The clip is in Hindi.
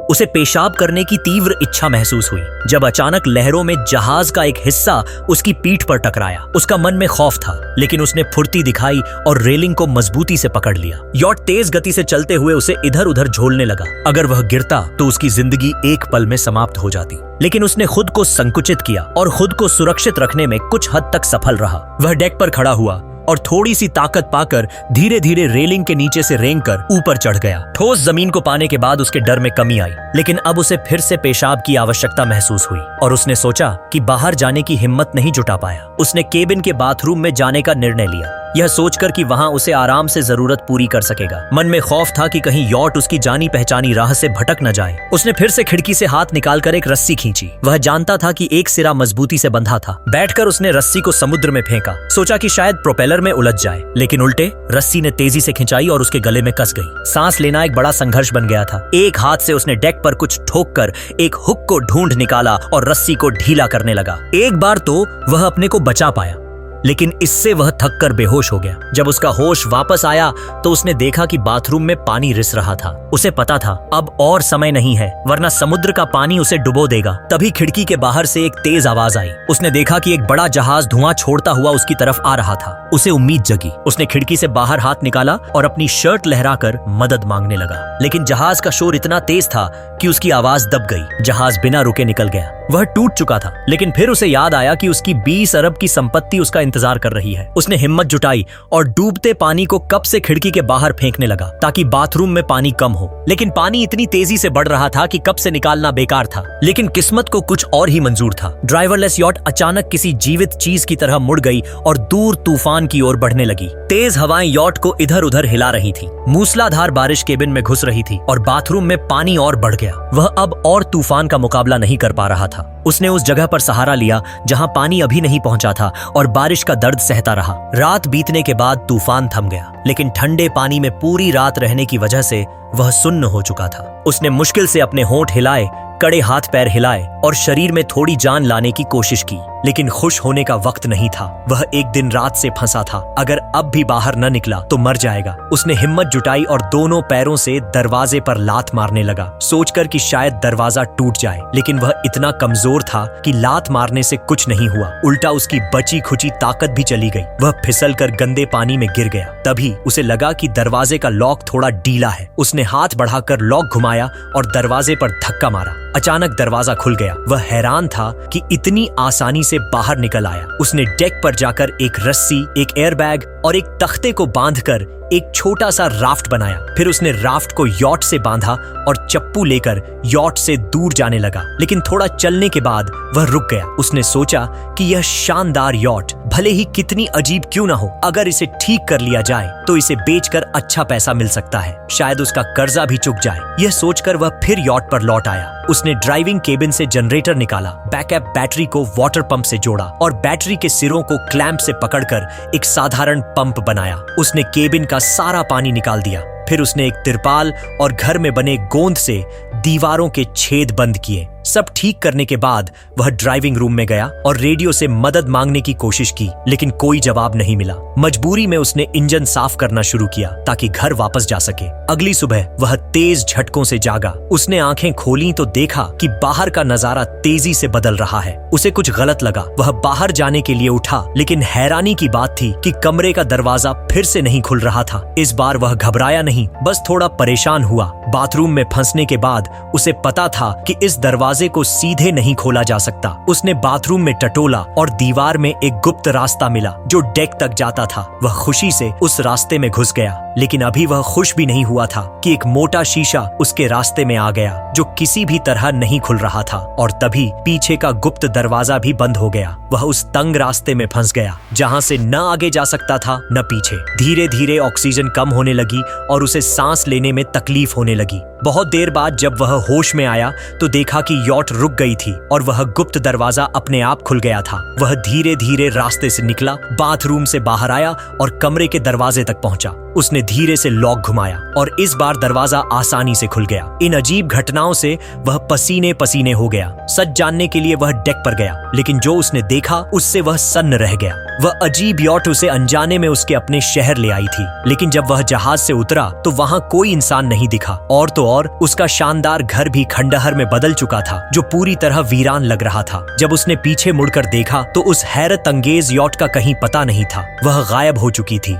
उसे पेशाब करने की तीव्र इच्छा महसूस हुई जब अचानक लहरों में जहाज का एक हिस्सा उसकी पीठ पर टकराया। उसका मन में खौफ था, लेकिन उसने फुर्ती दिखाई और रेलिंग को मजबूती से पकड़ लिया। यॉट तेज गति से चलते हुए उसे इधर उधर झोलने लगा। अगर वह गिरता तो उसकी जिंदगी एक पल में समाप्त हो जाती, लेकिन उसने खुद को संकुचित किया और खुद को सुरक्षित रखने में कुछ हद तक सफल रहा। वह डेक पर खड़ा हुआ और थोड़ी सी ताकत पाकर धीरे धीरे रेलिंग के नीचे से रेंगकर ऊपर चढ़ गया। ठोस जमीन को पाने के बाद उसके डर में कमी आई, लेकिन अब उसे फिर से पेशाब की आवश्यकता महसूस हुई और उसने सोचा कि बाहर जाने की हिम्मत नहीं जुटा पाया। उसने केबिन के बाथरूम में जाने का निर्णय लिया, यह सोचकर कि वहां उसे आराम से जरूरत पूरी कर सकेगा। मन में खौफ था कि कहीं यॉट उसकी जानी पहचानी राह से भटक न जाए। उसने फिर से खिड़की से हाथ निकालकर एक रस्सी खींची। वह जानता था कि एक सिरा मजबूती से बंधा था। बैठकर उसने रस्सी को समुद्र में फेंका, सोचा कि शायद प्रोपेलर में उलझ जाए, लेकिन उल्टे रस्सी ने तेजी से खिंचाई और उसके गले में कस गई। सांस लेना एक बड़ा संघर्ष बन गया था। एक हाथ से उसने डेक पर कुछ ठोककर एक हुक को ढूंढ निकाला और रस्सी को ढीला करने लगा। एक बार तो वह अपने को बचा पाया, लेकिन इससे वह थक कर बेहोश हो गया। जब उसका होश वापस आया तो उसने देखा कि बाथरूम में पानी रिस रहा था। उसे पता था अब और समय नहीं है, वरना समुद्र का पानी उसे डुबो देगा। तभी खिड़की के बाहर से एक तेज आवाज आई। उसने देखा कि एक बड़ा जहाज धुआं छोड़ता हुआ उसकी तरफ आ रहा था। उसे उम्मीद जगी। उसने खिड़की से बाहर हाथ निकाला और अपनी शर्ट लहराकर मदद मांगने लगा, लेकिन जहाज का शोर इतना तेज था कि उसकी आवाज दब गई। जहाज बिना रुके निकल गया। वह टूट चुका था, लेकिन फिर उसे याद आया कि उसकी 20 अरब की संपत्ति उसका इंतजार कर रही है। उसने हिम्मत जुटाई और डूबते पानी को कप से खिड़की के बाहर फेंकने लगा ताकि बाथरूम में पानी कम हो, लेकिन पानी इतनी तेजी से बढ़ रहा था कि कप से निकालना बेकार था। लेकिन किस्मत को कुछ और ही मंजूर था। ड्राइवरलेस यॉट अचानक किसी जीवित चीज की तरह मुड़ गई और दूर तूफान की ओर बढ़ने लगी। तेज हवाएं यॉट को इधर उधर हिला रही थी। मूसलाधार बारिश केबिन में घुस रही थी और बाथरूम में पानी और बढ़ गया। वह अब और तूफान का मुकाबला नहीं कर पा रहा था। उसने उस जगह पर सहारा लिया जहां पानी अभी नहीं पहुंचा था और बारिश का दर्द सहता रहा। रात बीतने के बाद तूफान थम गया, लेकिन ठंडे पानी में पूरी रात रहने की वजह से वह सुन्न हो चुका था। उसने मुश्किल से अपने होंठ हिलाए, कड़े हाथ पैर हिलाए और शरीर में थोड़ी जान लाने की कोशिश की, लेकिन खुश होने का वक्त नहीं था। वह एक दिन रात से फंसा था। अगर अब भी बाहर न निकला तो मर जाएगा। उसने हिम्मत जुटाई और दोनों पैरों से दरवाजे पर लात मारने लगा, सोचकर कि शायद दरवाजा टूट जाए, लेकिन वह इतना कमजोर था कि लात मारने से कुछ नहीं हुआ। उल्टा उसकी बची खुची ताकत भी चली गई। वह फिसल कर गंदे पानी में गिर गया। तभी उसे लगा कि दरवाजे का लॉक थोड़ा ढीला है। उसने हाथ बढ़ाकर लॉक घुमाया और दरवाजे पर धक्का मारा। अचानक दरवाजा खुल गया। वह हैरान था कि इतनी आसानी से बाहर निकल आया। उसने डेक पर जाकर एक रस्सी, एक एयरबैग और एक तख्ते को बांधकर एक छोटा सा राफ्ट बनाया। फिर उसने राफ्ट को यॉट से बांधा और चप्पू लेकर यॉट से दूर जाने लगा, लेकिन थोड़ा चलने के बाद वह रुक गया। उसने सोचा कि यह शानदार यॉट भले ही कितनी अजीब क्यों ना हो, अगर इसे ठीक कर लिया जाए तो इसे बेचकर अच्छा पैसा मिल सकता है। शायद उसका कर्जा भी चुक जाए। यह सोचकर वह फिर यॉट पर लौट आया। उसने ड्राइविंग केबिन से जनरेटर निकाला, बैकअप बैटरी को वाटर पंप से जोड़ा और बैटरी के सिरों को क्लैंप से पकड़कर एक साधारण पंप बनाया। उसने केबिन का सारा पानी निकाल दिया। फिर उसने एक तिरपाल और घर में बने गोंद से दीवारों के छेद बंद किए। सब ठीक करने के बाद वह ड्राइविंग रूम में गया और रेडियो से मदद मांगने की कोशिश की, लेकिन कोई जवाब नहीं मिला। मजबूरी में उसने इंजन साफ करना शुरू किया ताकि घर वापस जा सके। अगली सुबह वह तेज झटकों से जागा। उसने आंखें खोली तो देखा कि बाहर का नजारा तेजी से बदल रहा है। उसे कुछ गलत लगा। वह बाहर जाने के लिए उठा, लेकिन हैरानी की बात थी कि कमरे का दरवाजा फिर से नहीं खुल रहा था। इस बार वह घबराया नहीं, बस थोड़ा परेशान हुआ। बाथरूम में फंसने के बाद उसे पता था कि इस दरवाजे को सीधे नहीं खोला जा सकता। उसने बाथरूम में टटोला और दीवार में एक गुप्त रास्ता मिला जो डेक तक जाता था। वह खुशी से उस रास्ते में घुस गया, लेकिन अभी वह खुश भी नहीं हुआ था कि एक मोटा शीशा उसके रास्ते में आ गया जो किसी भी तरह नहीं खुल रहा था, और तभी पीछे का गुप्त दरवाजा भी बंद हो गया। वह उस तंग रास्ते में फंस गया जहां से न आगे जा सकता था न पीछे। धीरे धीरे ऑक्सीजन कम होने लगी और उसे सांस लेने में तकलीफ होने लगी। बहुत देर बाद जब वह होश में आया तो देखा कि यॉट रुक गई थी और वह गुप्त दरवाजा अपने आप खुल गया था। वह धीरे धीरे रास्ते से निकला, बाथरूम से बाहर आया और कमरे के दरवाजे तक पहुंचा। उसने धीरे से लॉक घुमाया और इस बार दरवाजा आसानी से खुल गया। इन अजीब घटनाओं से वह पसीने पसीने हो गया। सच जानने के लिए वह डेक पर गया, लेकिन जो उसने देखा उससे वह सन्न रह गया। वह अजीब यॉट उसे अनजाने में उसके अपने शहर ले आई थी, लेकिन जब वह जहाज से उतरा तो वहां कोई इंसान नहीं दिखा, और तो और उसका शानदार घर भी खंडहर में बदल चुका था, जो पूरी तरह वीरान लग रहा था। जब उसने पीछे मुड़कर देखा तो उस हैरत अंगेज यॉट का कहीं पता नहीं था, वह गायब हो चुकी थी।